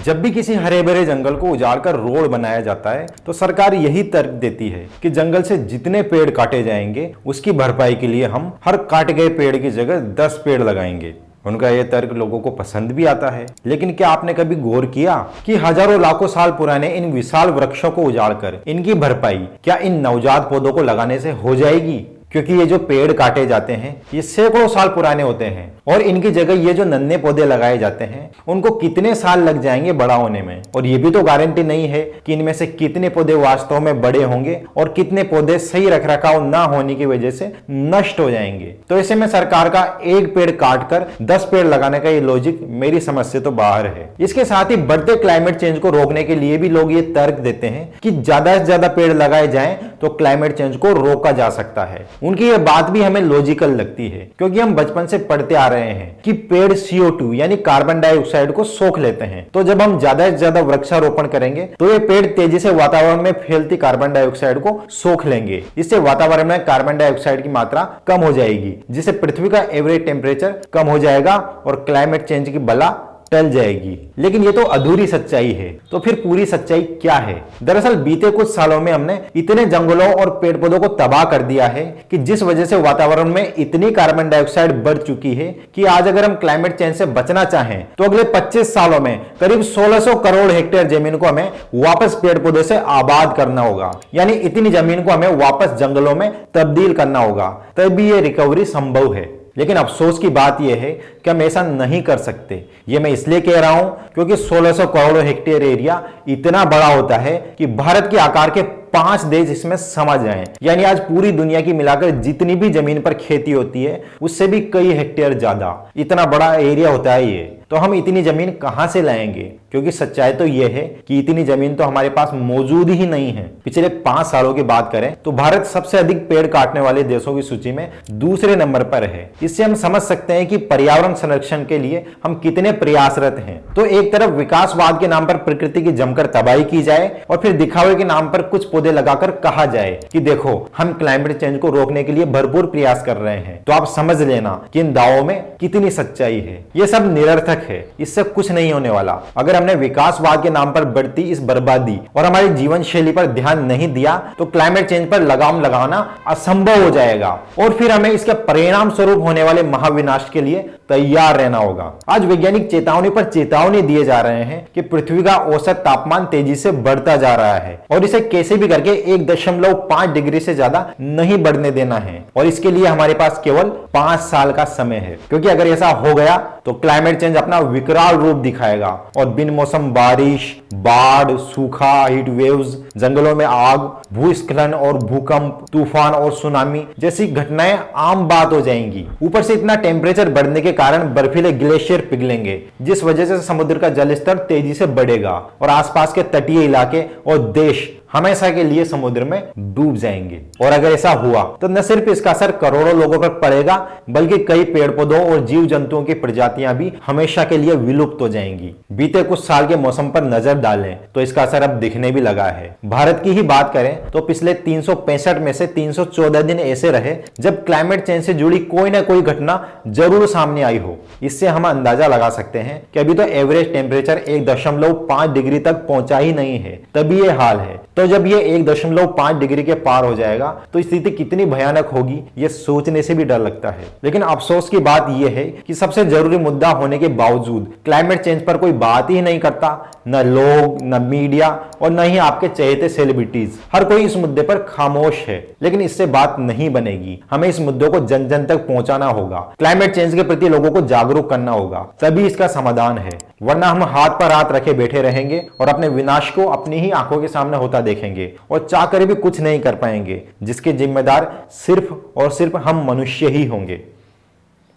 जब भी किसी हरे भरे जंगल को उजाड़कर रोड बनाया जाता है तो सरकार यही तर्क देती है कि जंगल से जितने पेड़ काटे जाएंगे उसकी भरपाई के लिए हम हर काटे गए पेड़ की जगह 10 पेड़ लगाएंगे। उनका यह तर्क लोगों को पसंद भी आता है, लेकिन क्या आपने कभी गौर किया कि हजारों लाखों साल पुराने इन विशाल वृक्षों को उजाड़कर इनकी भरपाई क्या इन नवजात पौधों को लगाने से हो जाएगी? क्योंकि ये जो पेड़ काटे जाते हैं ये सैकड़ों साल पुराने होते हैं और इनकी जगह ये जो नन्हे पौधे लगाए जाते हैं उनको कितने साल लग जाएंगे बड़ा होने में, और ये भी तो गारंटी नहीं है कि इनमें से कितने पौधे वास्तव में बड़े होंगे और कितने पौधे सही रखरखाव ना होने की वजह से नष्ट हो जाएंगे। तो ऐसे में सरकार का एक पेड़ काटकर 10 पेड़ लगाने का ये लॉजिक मेरी समझ से तो बाहर है। इसके साथ ही बढ़ते क्लाइमेट चेंज को रोकने के लिए भी लोग ये तर्क देते हैं कि ज्यादा से ज्यादा पेड़ लगाए जाएं तो क्लाइमेट चेंज को रोका जा सकता है। उनकी यह बात भी हमें लॉजिकल लगती है, क्योंकि हम बचपन से पढ़ते आ रहे हैं कि पेड़ CO2 यानी कार्बन डाइऑक्साइड को सोख लेते हैं। तो जब हम ज्यादा से ज्यादा वृक्षारोपण करेंगे तो ये पेड़ तेजी से वातावरण में फैलती कार्बन डाइऑक्साइड को सोख लेंगे। इससे वातावरण में कार्बन डाइऑक्साइड की मात्रा कम हो जाएगी, जिससे पृथ्वी का एवरेज टेम्परेचर कम हो जाएगा और क्लाइमेट चेंज की बला टल जाएगी। लेकिन ये तो अधूरी सच्चाई है, तो फिर पूरी सच्चाई क्या है? दरअसल बीते कुछ सालों में हमने इतने जंगलों और पेड़ पौधों को तबाह कर दिया है कि जिस वजह से वातावरण में इतनी कार्बन डाइऑक्साइड बढ़ चुकी है कि आज अगर हम क्लाइमेट चेंज से बचना चाहें तो अगले 25 सालों में करीब 1600 करोड़ हेक्टेयर जमीन को हमें वापस पेड़ पौधे से आबाद करना होगा। यानी इतनी जमीन को हमें वापस जंगलों में तब्दील करना होगा, तभी ये रिकवरी संभव है। लेकिन अफसोस की बात यह है कि हम ऐसा नहीं कर सकते। ये मैं इसलिए कह रहा हूं क्योंकि 1600 करोड़ हेक्टेयर एरिया इतना बड़ा होता है कि भारत के आकार के 5 देश इसमें समा जाएं। यानी आज पूरी दुनिया की मिलाकर जितनी भी जमीन पर खेती होती है उससे भी कई हेक्टेयर ज्यादा इतना बड़ा एरिया होता है ये। तो हम इतनी जमीन कहां से लाएंगे? क्योंकि सच्चाई तो यह है कि इतनी जमीन तो हमारे पास मौजूद ही नहीं है। पिछले 5 सालों की बात करें तो भारत सबसे अधिक पेड़ काटने वाले देशों की सूची में दूसरे नंबर पर है। इससे हम समझ सकते हैं कि पर्यावरण संरक्षण के लिए हम कितने प्रयासरत हैं। तो एक तरफ विकासवाद के नाम पर प्रकृति की जमकर तबाही की जाए और फिर दिखावे के नाम पर कुछ पौधे लगाकर कहा जाए कि देखो हम क्लाइमेट चेंज को रोकने के लिए भरपूर प्रयास कर रहे हैं। तो आप समझ लेना कि इन दावों में कितनी सच्चाई है। ये सब निरर्थक है, इससे कुछ नहीं होने वाला। अगर हमने विकासवाद के नाम पर बढ़ती इस बर्बादी और हमारी जीवन शैली पर ध्यान नहीं दिया तो क्लाइमेट चेंज पर लगाम लगाना असंभव हो जाएगा और फिर हमें इसके परिणाम स्वरूप होने वाले महाविनाश के लिए तैयार रहना होगा। आज वैज्ञानिक चेतावनी पर चेतावनी दिए जा रहे हैं कि पृथ्वी का औसत तापमान तेजी से बढ़ता जा रहा है और इसे कैसे भी करके 1.5 डिग्री से ज्यादा नहीं बढ़ने देना है। और इसके लिए हमारे पास केवल 5 साल का समय है, क्योंकि अगर ऐसा हो गया तो क्लाइमेट चेंज अपना विकराल रूप दिखाएगा और बिन मौसम बारिश, बाढ़, सूखा, हीट वेव्स, जंगलों में आग, भूस्खलन और भूकंप, तूफान और सुनामी जैसी घटनाएं आम बात हो जाएंगी। ऊपर से इतना टेम्परेचर बढ़ने के कारण बर्फीले ग्लेशियर पिघलेंगे, जिस वजह से समुद्र का जल स्तर तेजी से बढ़ेगा और आसपास के तटीय इलाके और देश हमेशा के लिए समुद्र में डूब जाएंगे। और अगर ऐसा हुआ तो न सिर्फ इसका असर करोड़ों लोगों पर पड़ेगा, बल्कि कई पेड़ पौधों और जीव जंतुओं की प्रजातियां भी हमेशा के लिए विलुप्त हो जाएंगी। बीते कुछ साल के मौसम पर नजर डालें तो इसका असर अब दिखने भी लगा है। भारत की ही बात करें तो पिछले 365 में से 314 दिन ऐसे रहे जब क्लाइमेट चेंज से जुड़ी कोई ना कोई घटना जरूर सामने आई हो। इससे हम अंदाजा लगा सकते हैं कि अभी तो एवरेज टेम्परेचर 1.5 डिग्री तक पहुंचा ही नहीं है, तभी ये हाल है। तो जब ये 1.5 डिग्री के पार हो जाएगा तो स्थिति कितनी भयानक होगी ये सोचने से भी डर लगता है। लेकिन अफसोस की बात यह है कि सबसे जरूरी मुद्दा होने के बावजूद क्लाइमेट चेंज पर कोई बात ही नहीं करता, न लोग, न मीडिया और न ही आपके चहेते सेलिब्रिटीज। हर कोई इस मुद्दे पर खामोश है, लेकिन इससे बात नहीं बनेगी। हमें इस मुद्दों को जन जन तक पहुंचाना होगा, क्लाइमेट चेंज के प्रति लोगों को जागरूक करना होगा, तभी इसका समाधान है। वरना हम हाथ पर हाथ रखे बैठे रहेंगे और अपने विनाश को अपनी ही आंखों के सामने होता देखेंगे और चाह कर भी कुछ नहीं कर पाएंगे, जिसके जिम्मेदार सिर्फ और सिर्फ हम मनुष्य ही होंगे।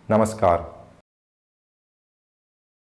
नमस्कार।